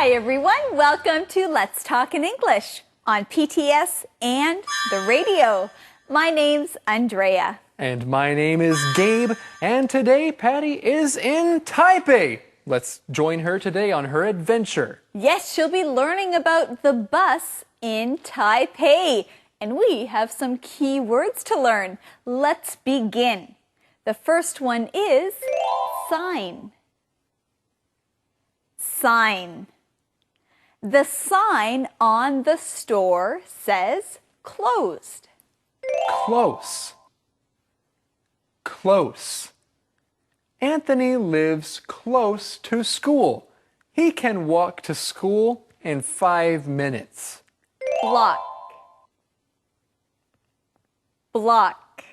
Hi everyone, welcome to Let's Talk in English on PTS and the radio. My name's Andrea. And my name is Gabe, and today Patty is in Taipei. Let's join her today on her adventure. Yes, she'll be learning about the bus in Taipei. And we have some key words to learn. Let's begin. The first one is sign. Sign. The sign on the store says closed. Close. Close. Anthony lives close to school. He can walk to school in 5 minutes. Block. Block.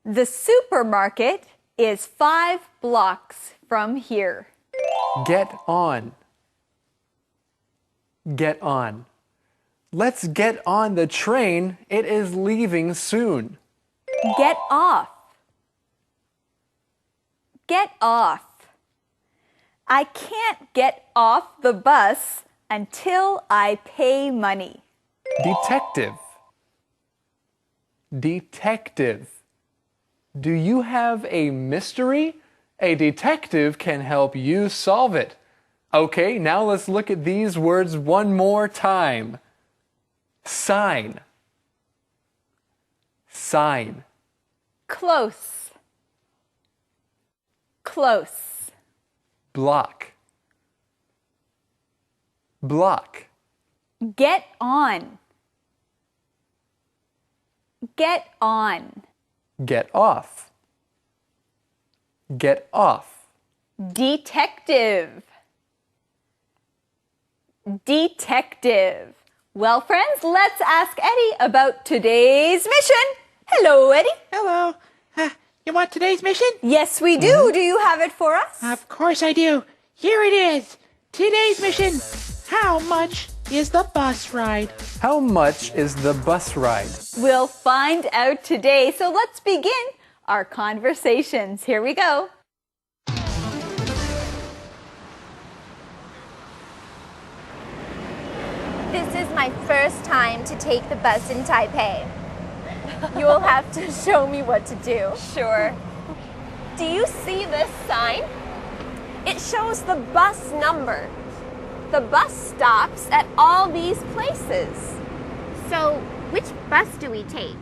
The supermarket is 5 blocks from here. Get on. Get on. Let's get on the train. It is leaving soon. Get off. Get off. I can't get off the bus until I pay money. Detective. Detective. Do you have a mystery? A detective can help you solve it. Okay, now let's look at these words one more time. Sign. Sign. Close. Close. Block. Block. Get on. Get on. Get off. Get off. Detective. Detective. Well, friends, let's ask Eddie about today's mission. Hello, Eddie. Hello. You want today's mission? Yes, we do. Do you have it for us? Of course I do. Here it is. Today's mission. How much is the bus ride? How much is the bus ride? We'll find out today. So let's begin our conversations. Here we go. This is my first time to take the bus in Taipei. You will have to show me what to do. Sure. Do you see this sign? It shows the bus number. The bus stops at all these places. So, which bus do we take?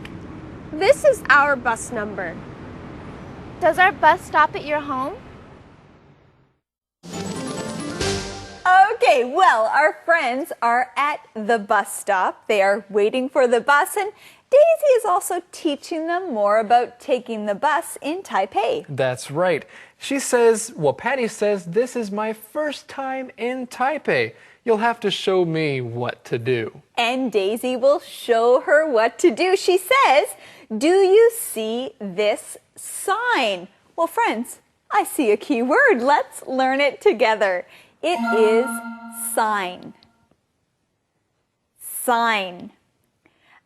This is our bus number. Does our bus stop at your home? Okay, well, our friends are at the bus stop. They are waiting for the bus, and Daisy is also teaching them more about taking the bus in Taipei. That's right. She says, Patty says, this is my first time in Taipei. You'll have to show me what to do. And Daisy will show her what to do. She says, do you see this sign? Well, friends, I see a key word. Let's learn it together. It is sign. Sign.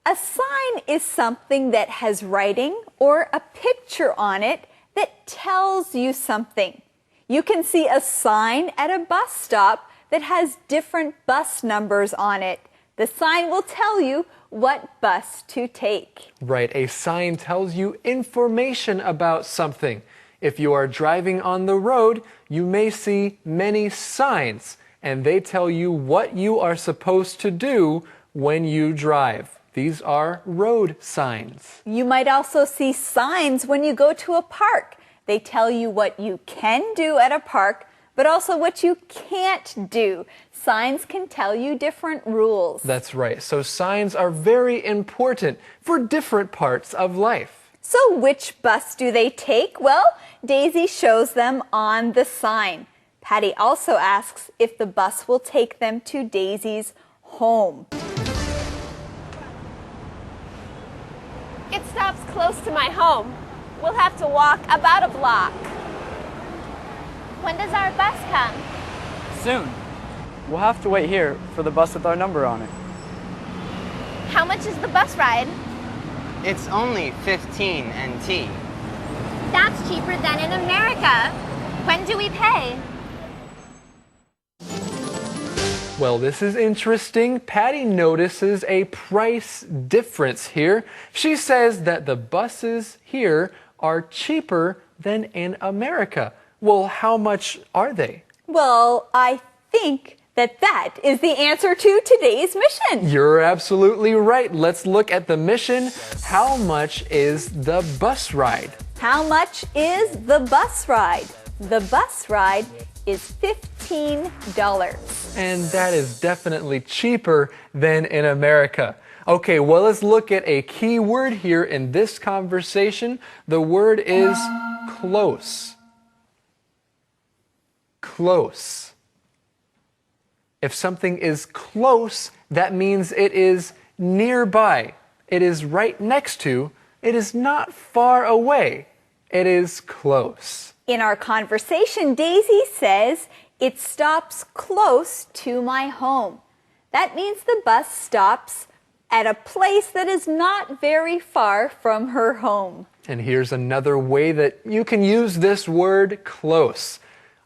A sign is something that has writing or a picture on it that tells you something. You can see a sign at a bus stop that has different bus numbers on it. The sign will tell you what bus to take. Right, a sign tells you information about something. If you are driving on the road, you may see many signs, and they tell you what you are supposed to do when you drive. These are road signs. You might also see signs when you go to a park. They tell you what you can do at a park, but also what you can't do. Signs can tell you different rules. That's right. So signs are very important for different parts of life. So which bus do they take? Well, Daisy shows them on the sign. Patty also asks if the bus will take them to Daisy's home. It stops close to my home. We'll have to walk about a block. When does our bus come? Soon. We'll have to wait here for the bus with our number on it. How much is the bus ride? It's only 15 NT. That's cheaper than in America. When do we pay? Well, this is interesting. Patty notices a price difference here. She says that the buses here are cheaper than in America. Well, how much are they? Well, I think that is the answer to today's mission. You're absolutely right. Let's look at the mission. How much is the bus ride? How much is the bus ride? The bus ride is $15. And that is definitely cheaper than in America. Okay, well, let's look at a key word here in this conversation. The word is close. Close. If something is close, that means it is nearby. It is right next to. It is not far away. It is close. In our conversation, Daisy says, it stops close to my home. That means the bus stops at a place that is not very far from her home. And here's another way that you can use this word close.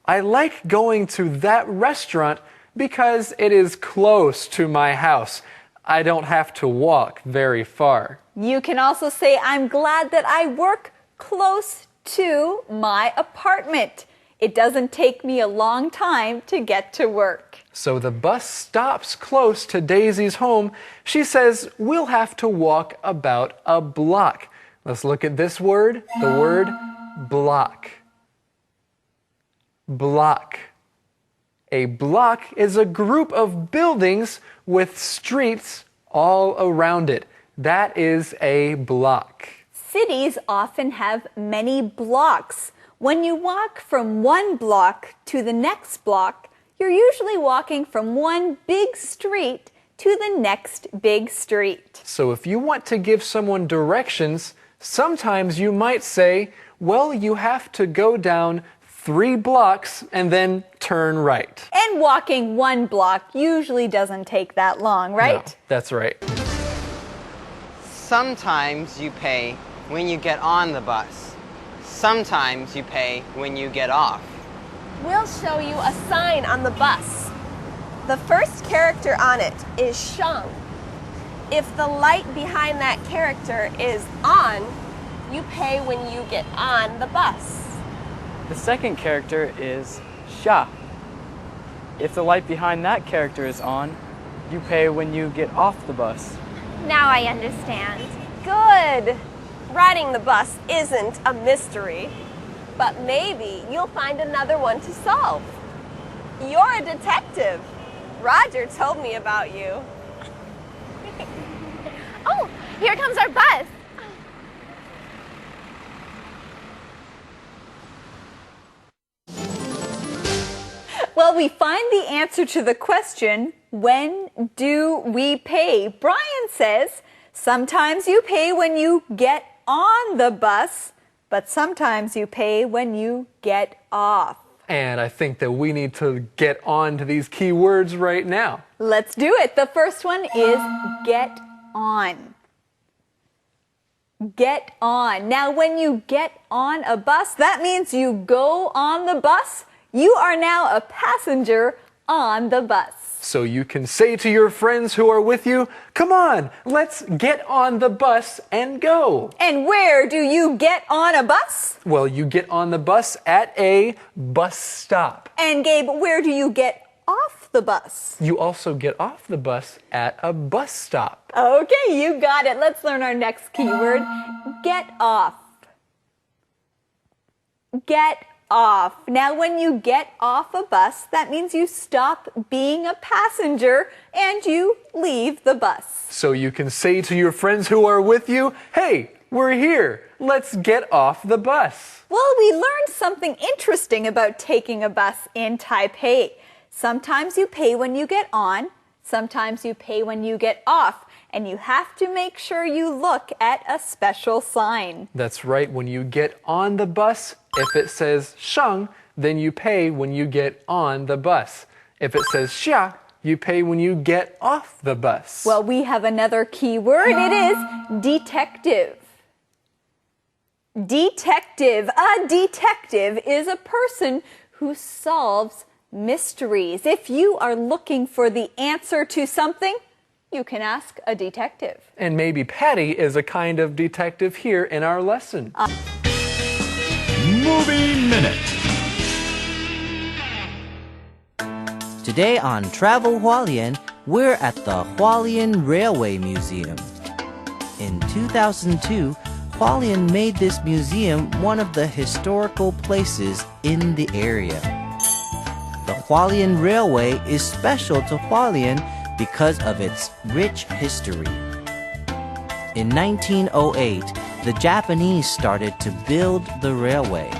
I like going to that restaurant because it is close to my house. I don't have to walk very far. You can also say, I'm glad that I work close to my apartment. It doesn't take me a long time to get to work. So the bus stops close to Daisy's home. She says we'll have to walk about a block. Let's look at this word, the word block. Block. A block is a group of buildings with streets all around it. That is a block. Cities often have many blocks. When you walk from one block to the next block, you're usually walking from one big street to the next big street. So if you want to give someone directions, sometimes you might say, well, you have to go down 3 blocks and then turn right. And walking one block usually doesn't take that long, right? No, that's right. Sometimes you pay when you get on the bus. Sometimes you pay when you get off. We'll show you a sign on the bus. The first character on it is shung. If the light behind that character is on, you pay when you get on the bus. The second character is sha. If the light behind that character is on, you pay when you get off the bus. Now I understand. Good. Riding the bus isn't a mystery, but maybe you'll find another one to solve. You're a detective. Roger told me about you. Oh, here comes our bus. Well, we find the answer to the question, when do we pay? Brian says, sometimes you pay when you get on the bus, but sometimes you pay when you get off. And I think that we need to get on to these key words right now. Let's do it. The first one is get on. Get on. Now, when you get on a bus, that means you go on the bus. You are now a passenger on the bus. So you can say to your friends who are with you, come on, let's get on the bus and go. And where do you get on a bus? Well, you get on the bus at a bus stop. And Gabe, where do you get off the bus? You also get off the bus at a bus stop. Okay, you got it. Let's learn our next keyword. Get off. Get off. Now, when you get off a bus, that means you stop being a passenger and you leave the bus. So you can say to your friends who are with you, hey, we're here. Let's get off the bus. Well, we learned something interesting about taking a bus in Taipei. Sometimes you pay when you get on, sometimes you pay when you get off, and you have to make sure you look at a special sign. That's right. When you get on the bus, if it says sheng, then you pay when you get on the bus. If it says xia, you pay when you get off the bus. Well, we have another key word. It is detective. Detective. A detective is a person who solves mysteries. If you are looking for the answer to something, you can ask a detective. And maybe Patty is a kind of detective here in our lesson. Movie Minute. Today on Travel Hualien, we're at the Hualien Railway Museum. In 2002, Hualien made this museum one of the historical places in the area. The Hualien Railway is special to Hualien because of its rich history. In 1908, the Japanese started to build the railway.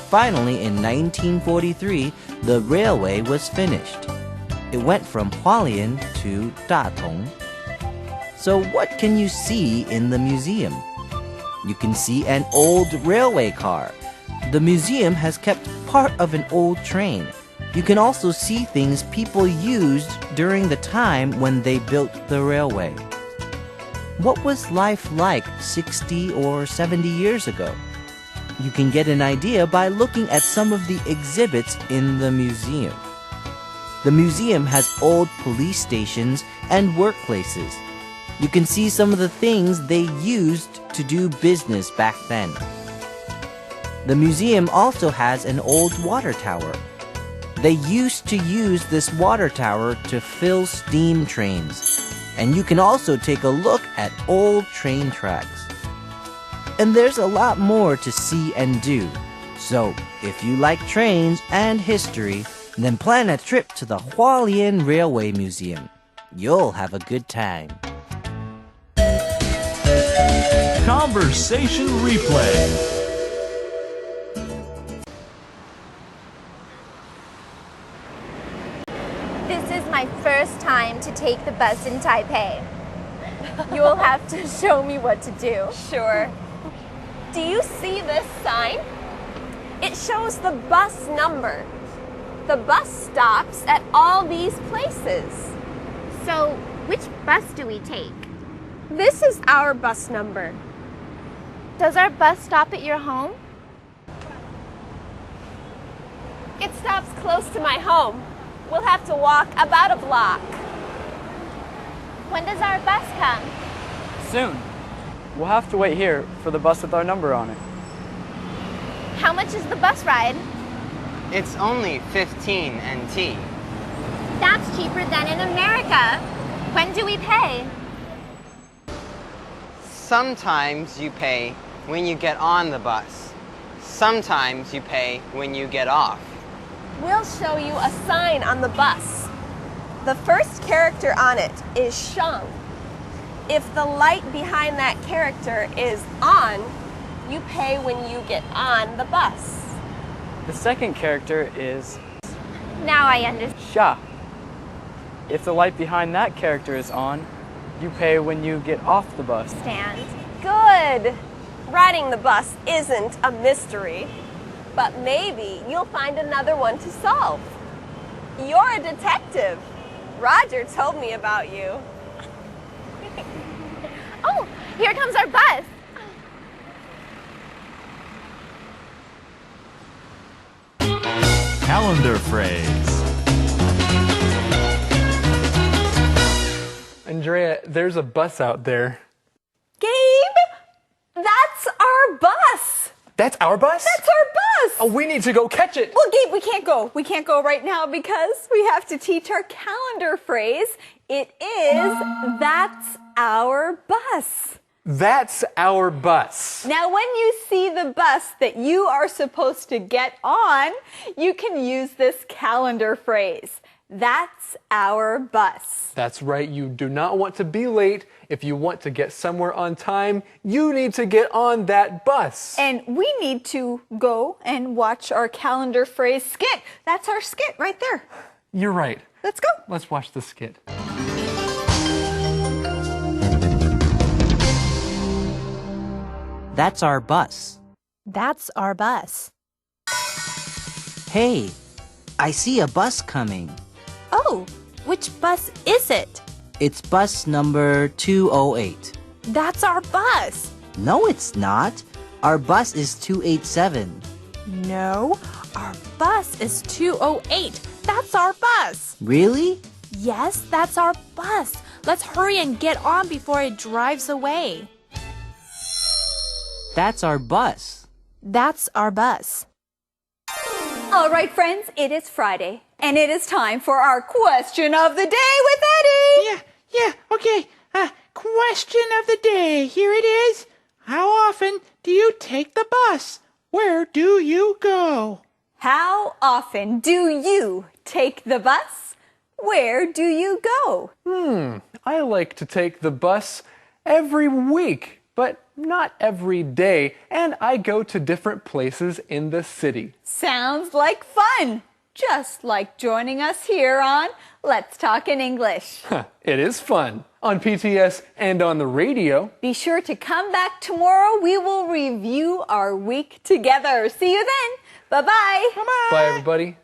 Finally, in 1943, the railway was finished. It went from Hualien to Datong. So what can you see in the museum? You can see an old railway car. The museum has kept part of an old train. You can also see things people used during the time when they built the railway. What was life like 60 or 70 years ago? You can get an idea by looking at some of the exhibits in the museum. The museum has old police stations and workplaces. You can see some of the things they used to do business back then. The museum also has an old water tower. They used to use this water tower to fill steam trains. And you can also take a look at old train tracks. And there's a lot more to see and do. So, if you like trains and history, then plan a trip to the Hualien Railway Museum. You'll have a good time. Conversation replay. This is my first time to take the bus in Taipei. You will have to show me what to do. Sure. Do you see this sign? It shows the bus number. The bus stops at all these places. So, which bus do we take? This is our bus number. Does our bus stop at your home? It stops close to my home. We'll have to walk about a block. When does our bus come? Soon. We'll have to wait here for the bus with our number on it. How much is the bus ride? It's only 15 NT. That's cheaper than in America. When do we pay? Sometimes you pay when you get on the bus. Sometimes you pay when you get off. We'll show you a sign on the bus. The first character on it is Sheng. If the light behind that character is on, you pay when you get on the bus. The second character is Now I understand. Sha. If the light behind that character is on, you pay when you get off the bus. Good. Riding the bus isn't a mystery, but maybe you'll find another one to solve. You're a detective. Roger told me about you. Oh, here comes our bus. Calendar phrase. Andrea, there's a bus out there. Gabe, that's our bus. That's our bus? That's our bus. Oh, we need to go catch it. Well, Gabe, we can't go. We can't go right now because we have to teach our calendar phrase. It is, that's our bus. That's our bus. Now, when you see the bus that you are supposed to get on, you can use this calendar phrase. That's our bus. That's right. You do not want to be late. If you want to get somewhere on time, you need to get on that bus. And we need to go and watch our calendar phrase skit. That's our skit right there. You're right. Let's go. Let's watch the skit. That's our bus. That's our bus. Hey, I see a bus coming. Oh, which bus is it? It's bus number 208. That's our bus. No, it's not. Our bus is 287. No, our bus is 208. That's our bus. Really? Yes, that's our bus. Let's hurry and get on before it drives away. That's our bus. That's our bus. All right, friends, it is Friday, and it is time for our question of the day with Eddie. Yeah, okay. Question of the day. Here it is. How often do you take the bus? Where do you go? How often do you take the bus? Where do you go? I like to take the bus every week, but not every day, and I go to different places in the city. Sounds like fun. Just like joining us here on Let's Talk in English. It is fun on PTS and on the radio. Be sure to come back tomorrow. We will review our week together. See you then. Bye-bye. Bye, everybody.